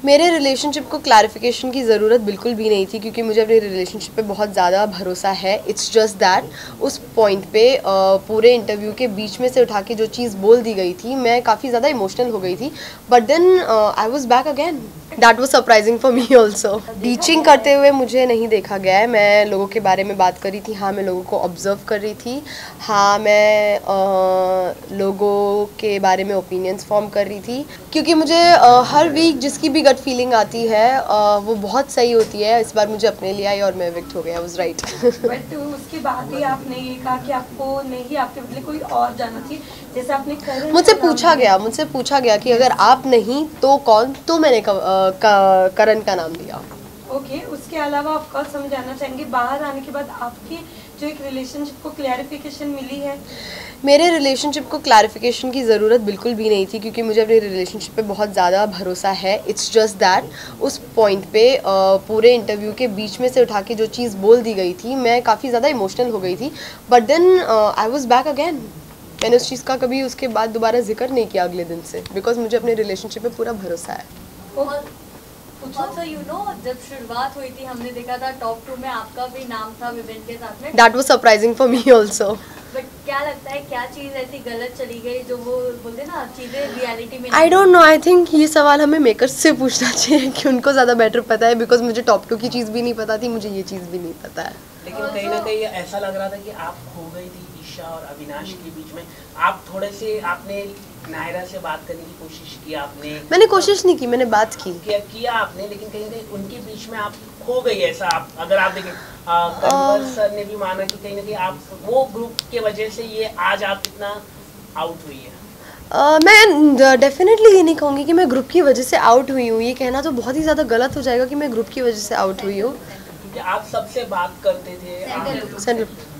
मेरे रिलेशनशिप को क्लैरिफिकेशन की ज़रूरत बिल्कुल भी नहीं थी, क्योंकि मुझे अपने रिलेशनशिप पे बहुत ज़्यादा भरोसा है। इट्स जस्ट दैट उस पॉइंट पे पूरे इंटरव्यू के बीच में से उठा के जो चीज़ बोल दी गई थी, मैं काफ़ी ज़्यादा इमोशनल हो गई थी, but then I was back again. That was surprising for me also. Teaching करते हुए मुझे नहीं देखा गया है। मैं लोगों के बारे में बात कर रही थी, हाँ मैं लोगों को ऑब्जर्व कर रही थी, हाँ मैं लोगों के बारे में ओपिनियंस फॉर्म कर रही थी, क्योंकि मुझे हर वीक जिसकी भी गट फीलिंग आती है वो बहुत सही होती है। इस बार मुझे अपने लिए आई और मैं विक्ट हो गया। Was right. बट उसके बाद ही आपने ये कहा कि आपको नहीं, आपके बदले कोई और जाना चाहिए, जैसे आपने मुझसे पूछा गया कि अगर आप नहीं तो कौन, तो मैंने करण का नाम दिया। ओके, उसके अलावा आप कल समझाना चाहेंगे बाहर आने के बाद आपकी जो एक रिलेशनशिप को क्लैरिफिकेशन मिली है? मेरे रिलेशनशिप को क्लैरिफिकेशन की ज़रूरत बिल्कुल भी नहीं थी, क्योंकि मुझे अपने रिलेशनशिप पे बहुत ज़्यादा भरोसा है। इट्स जस्ट दैट उस पॉइंट पे पूरे इंटरव्यू के बीच में से उठा के जो चीज़ बोल दी गई थी, मैं काफ़ी ज़्यादा इमोशनल हो गई थी, but then I was back again. मैंने उस चीज़ का कभी उसके बाद दोबारा जिक्र नहीं किया अगले दिन से, बिकॉज मुझे अपने रिलेशनशिप पे पूरा भरोसा है। Also, you know, जब शुरुआत हुई थी हमने देखा था टॉप 2 में आपका भी नाम था विवेन के साथ में। That was surprising for me also. But क्या लगता है क्या चीज़ ऐसी गलत चली गई जो वो बोलते ना चीज़ें रियलिटी में? I don't know, I think ये सवाल हमें मेकर्स से पूछना चाहिए कि उनको ज़्यादा बेटर पता है, बिकॉज मुझे टॉप 2 की चीज़ भी नहीं पता थी, मुझे ये चीज़ भी नहीं पता है। लेकिन कहीं ना कहीं ऐसा लग रहा था कि आप खो गई थी ईशा और अविनाश के बीच में। आप थोड़े से आपने नायरा से बात करने की कोशिश की, आपने? मैंने कोशिश नहीं की, मैंने बात की। किया आपने, लेकिन कहीं ना कहीं उनके बीच में आप खो गई। ऐसा आप अगर आप देखें, कन्वर सर ने भी माना कि कहीं ना कहीं आप वो ग्रुप के वजह से ये आज आप इतना आउट हुई है। मैं डेफिनेटली ये नहीं कहूँगी कि मैं ग्रुप की वजह से आउट हुई हूँ। ये कहना तो बहुत ही ज़्यादा गलत हो जाएगा कि मैं ग्रुप की वजह से आउट हुई हूँ। आप सबसे बात करते थे,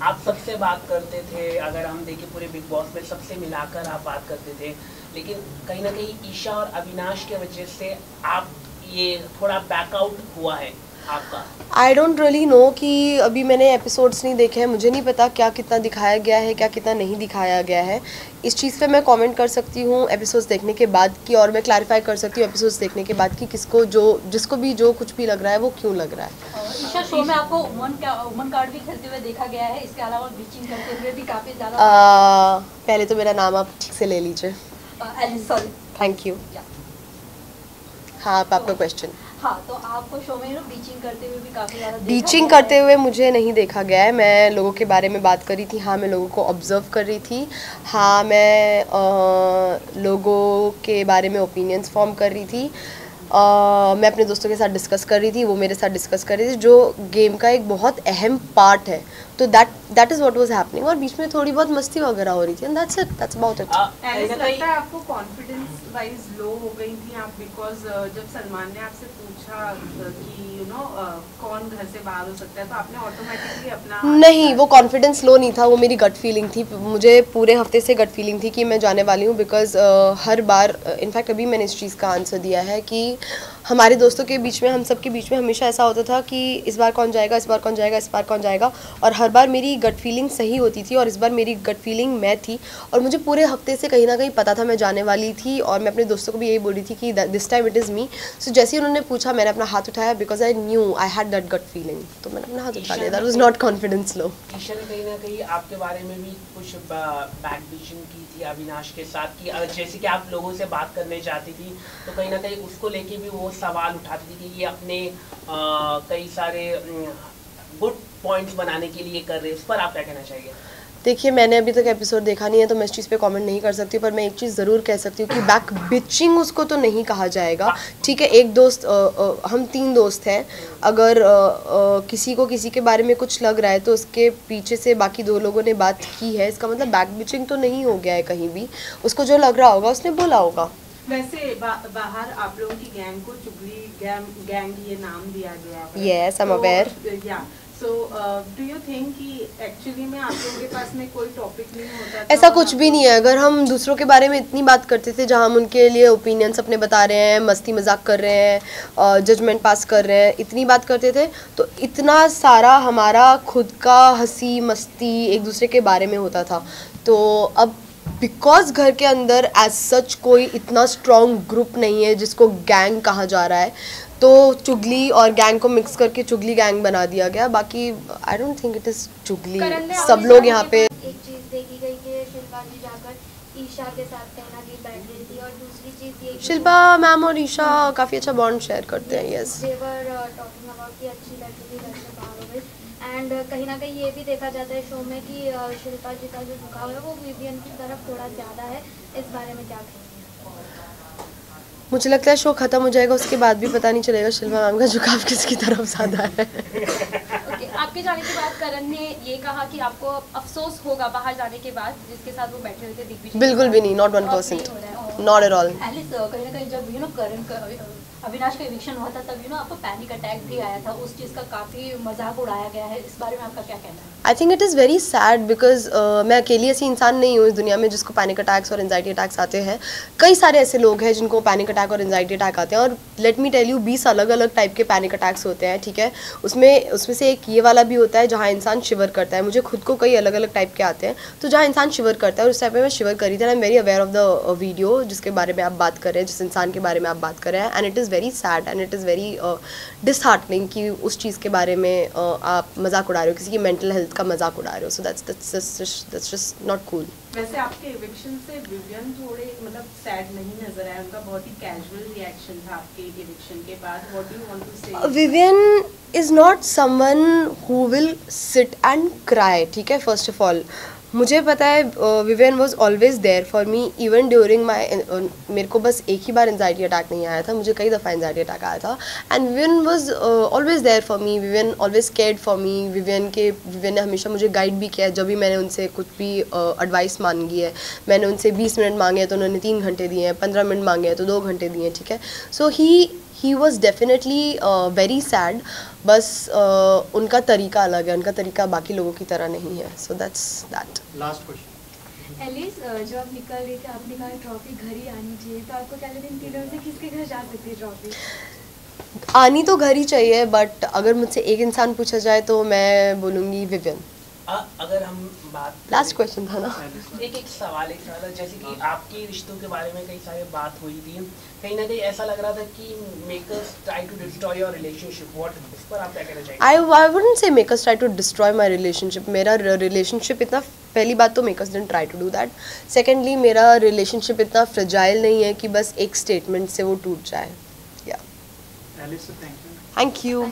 आप सबसे बात करते थे। अगर हम देखें पूरे बिग बॉस में सबसे मिलाकर आप बात करते थे, लेकिन कहीं ना कहीं ईशा और अविनाश के वजह से आप ये थोड़ा बैकआउट हुआ है आपका। आई डोंट रियली नो कि अभी मैंने एपिसोड्स नहीं देखे हैं, मुझे नहीं पता क्या कितना दिखाया गया है, क्या कितना नहीं दिखाया गया है। इस चीज़ पे मैं कमेंट कर सकती हूँ एपिसोड्स देखने के बाद की, और मैं क्लैरिफाई कर सकती हूँ एपिसोड्स देखने के बाद कि किसको जिसको भी जो कुछ भी लग रहा है वो क्यों लग रहा है। ईशा, शो में आपको वुमन कार्ड भी खेलते हुए देखा गया है, इसके अलावा ब्लीचिंग करते हुए भी काफ़ी ज़्यादा। पहले तो मेरा नाम आप ठीक से ले लीजिए। Sorry, thank you. हाँ, आप आपका क्वेश्चन। हाँ, तो आपको शो में बीचिंग करते हुए भी काफ़ी ज़्यादा बीचिंग करते हुए मुझे नहीं देखा गया है। मैं लोगों के बारे में बात कर रही थी, हाँ मैं लोगों को ऑब्जर्व कर रही थी, हाँ मैं लोगों के बारे में ओपिनियंस फॉर्म कर रही थी, मैं अपने दोस्तों के साथ डिस्कस कर रही थी, वो मेरे साथ डिस्कस कर रही थी, जो गेम का एक बहुत अहम पार्ट है। तो that is what was happening, और बीच में थोड़ी बहुत मस्ती वगैरह हो रही थी, and that's it, that's about it. ऐसा लगता है आपको कॉन्फिडेंस वाइज लो हो गई थी आप, बिकॉज जब सलमान ने आपसे पूछा कि यू नो कौन घर से बाहर हो सकता है, तो आपने ऑटोमेटिकली अपना नहीं, वो कॉन्फिडेंस लो नहीं था, वो मेरी गट फीलिंग थी। मुझे पूरे हफ्ते से गट फीलिंग थी कि मैं जाने वाली हूँ, बिकॉज हर बार इनफैक्ट अभी मैंने इस चीज़ का आंसर दिया है कि हमारे दोस्तों के बीच में, हम सब के बीच में हमेशा ऐसा होता था कि इस बार कौन जाएगा, इस बार कौन जाएगा, इस बार कौन जाएगा, और हर बार मेरी गट फीलिंग सही होती थी, और इस बार मेरी गट फीलिंग मैं थी, और मुझे पूरे हफ्ते से कहीं ना कहीं पता था मैं जाने वाली थी, और मैं अपने दोस्तों को भी यही बोल रही थी कि this time it is me. So जैसे ही उन्होंने पूछा, मैंने अपना हाथ उठाया, because I knew I had that gut feeling, तो मैंने अपना हाथ उठा लिया। That was not confidence low. Isha ने कहीं ना कहीं आपके बारे में भी कुछ बैक बिचिंग की थी अविनाश के साथ, कि जैसे कि आप लोगों से बात करने जाती थी, तो कहीं ना कहीं उसको लेके भी वो सवाल उठाती थी कि ये अपने कई सारे गुड पॉइंट्स बनाने के लिए कर रहे हैं। उस पर आप क्या कहना चाहिए? देखिए, मैंने अभी तक एपिसोड देखा नहीं है, तो मैं इस चीज़ पे कमेंट नहीं कर सकती, पर मैं एक चीज़ ज़रूर कह सकती हूँ कि बैक बिचिंग उसको तो नहीं कहा जाएगा। ठीक है, एक दोस्त, हम 3 दोस्त हैं, अगर किसी को किसी के बारे में कुछ लग रहा है तो उसके पीछे से बाकी 2 लोगों ने बात की है, इसका मतलब बैक बिचिंग तो नहीं हो गया है कहीं भी। उसको जो लग रहा होगा उसने बोला होगा। वैसे बाहर आप लोगों की गैंग को चुगली गैंग ये नाम दिया गया है। Yes, I'm aware. So, do you think कि एक्चुअली में आप लोगों के पास में कोई टॉपिक नहीं होता? ऐसा कुछ भी नहीं है। अगर हम दूसरों के बारे में इतनी बात करते थे, जहाँ हम उनके लिए ओपिनियंस अपने बता रहे हैं, मस्ती मजाक कर रहे हैं, जजमेंट पास कर रहे हैं, इतनी बात करते थे, तो इतना सारा हमारा खुद का हंसी मस्ती एक दूसरे के बारे में होता था। तो अब बिकॉज घर के अंदर एज सच कोई इतना स्ट्रॉन्ग ग्रुप नहीं है जिसको गैंग कहा जा रहा है, तो चुगली और गैंग को मिक्स करके चुगली गैंग बना दिया गया। बाकी I don't think it is चुगली। सब लोग यहाँ पे एक चीज़ देखी गई कि शिल्पा जी जाकर ईशा के साथ कहना कि बैठ रही थी, और दूसरी चीज़ ये शिल्पा मैम और ईशा काफ़ी अच्छा बॉन्ड शेयर करते हैं। यस, देवर टॉकिंग अबाउट कि अच्छी लड़की थी, घर से बाहर हो गई। एंड कहीं ना कहीं ये भी देखा जाता है शो में कि शिल्पा जी का जो झुकाव है वो विवियन की तरफ थोड़ा ज़्यादा है। इस बारे में क्या कहेंगे? मुझे लगता है शो खत्म हो जाएगा उसके बाद भी पता नहीं चलेगा शिल्पा मैम का झुकाव किसकी तरफ ज़्यादा है। ओके, आपके जाने के बाद करण ने ये कहा कि आपको अफसोस होगा बाहर जाने के बाद जिसके साथ वो बैठे हुए थे दिग्विजय। बिल्कुल भी नहीं, not 1%, not at all. Alice कहीं ना कहीं जब करण का अविनाश का इविक्शन हुआ था तब आपको पैनिक अटैक भी आया था, उस चीज़ का काफ़ी मजाक उड़ाया गया है, इस बारे में आपका क्या कहना है? I think it is very sad because मैं अकेली ऐसी इंसान नहीं हूँ इस दुनिया में जिसको पैनिक अटैक्स और एंजाइटी अटैक्स आते हैं। कई सारे ऐसे लोग हैं जिनको पैनिक अटैक और एंजाइटी अटैक आते हैं, और लेट मी टेल यू 20 अलग अलग टाइप के पैनिक अटैक्स होते हैं, ठीक है। उसमें से एक ये वाला भी होता है जहाँ इंसान शिवर करता है। मुझे खुद को कई अलग अलग टाइप के आते हैं, तो जहाँ इंसान शिवर करता है, और उस टाइप में मैं शिवर करी थी। I am very aware of the video जिसके बारे में आप बात कर रहे हैं, जिस इंसान के बारे में आप बात कर रहे हैं, and it is very sad and it is very disheartening कि उस चीज़ के बारे में आप मजाक उड़ा रहे हो, किसी की मेंटल हेल्थ का मजाक उड़ा रहे हो। So that's just not cool. वैसे आपके इविक्शन से विवियन थोड़े मतलब सैड नहीं नजर आया, उनका बहुत ही कैजुअल रिएक्शन था आपके इविक्शन के बाद। What do you want to say? Vivian is not someone who will sit and cry, ठीक है। फर्स्ट ऑफ ऑल मुझे पता है Vivian was always there for me even during my, मेरे को बस एक ही बार एंजाइटी अटैक नहीं आया था, मुझे कई दफ़ा एंजाइटी अटैक आया था, and Vivian was always there for me. Vivian always cared for me. Vivian ने हमेशा मुझे गाइड भी किया है जब भी मैंने उनसे कुछ भी एडवाइस मांगी है। मैंने उनसे 20 मिनट मांगे हैं तो उन्होंने 3 घंटे दिए हैं, 15 मिनट मांगे हैं तो 2 घंटे दिए हैं, ठीक है। So he was definitely very sad, बस उनका तरीका अलग है, उनका तरीका बाकी लोगों की तरह नहीं है। So that's that. Last question. Alice, जो आप निकल रही थी आपने कहा ट्रॉफी घर ही आनी चाहिए, तो आपको क्या लगता है इन तीनों में से किसके घर जा सकती है ट्रॉफी? आनी तो घर ही चाहिए, बट अगर मुझसे एक इंसान पूछा जाए तो मैं बोलूँगी विवियन। अगर हम बात लास्ट क्वेश्चन था ना। एक सवाल था, जैसे कि आपके रिश्तों के बारे में कई सारी बात हुई थी, कहीं ना कहीं ऐसा लग रहा था कि makers try to destroy your relationship. What, इस पर आप क्या कहना चाहेंगे? I wouldn't say makers try to destroy my relationship. मेरा रिलेशनशिप इतना, पहली बात तो makers didn't try to do that. Secondly मेरा रिलेशनशिप इतना फ्रेजाइल नहीं है कि बस एक स्टेटमेंट से वो टूट जाए। या Alice, thank you. Thank you.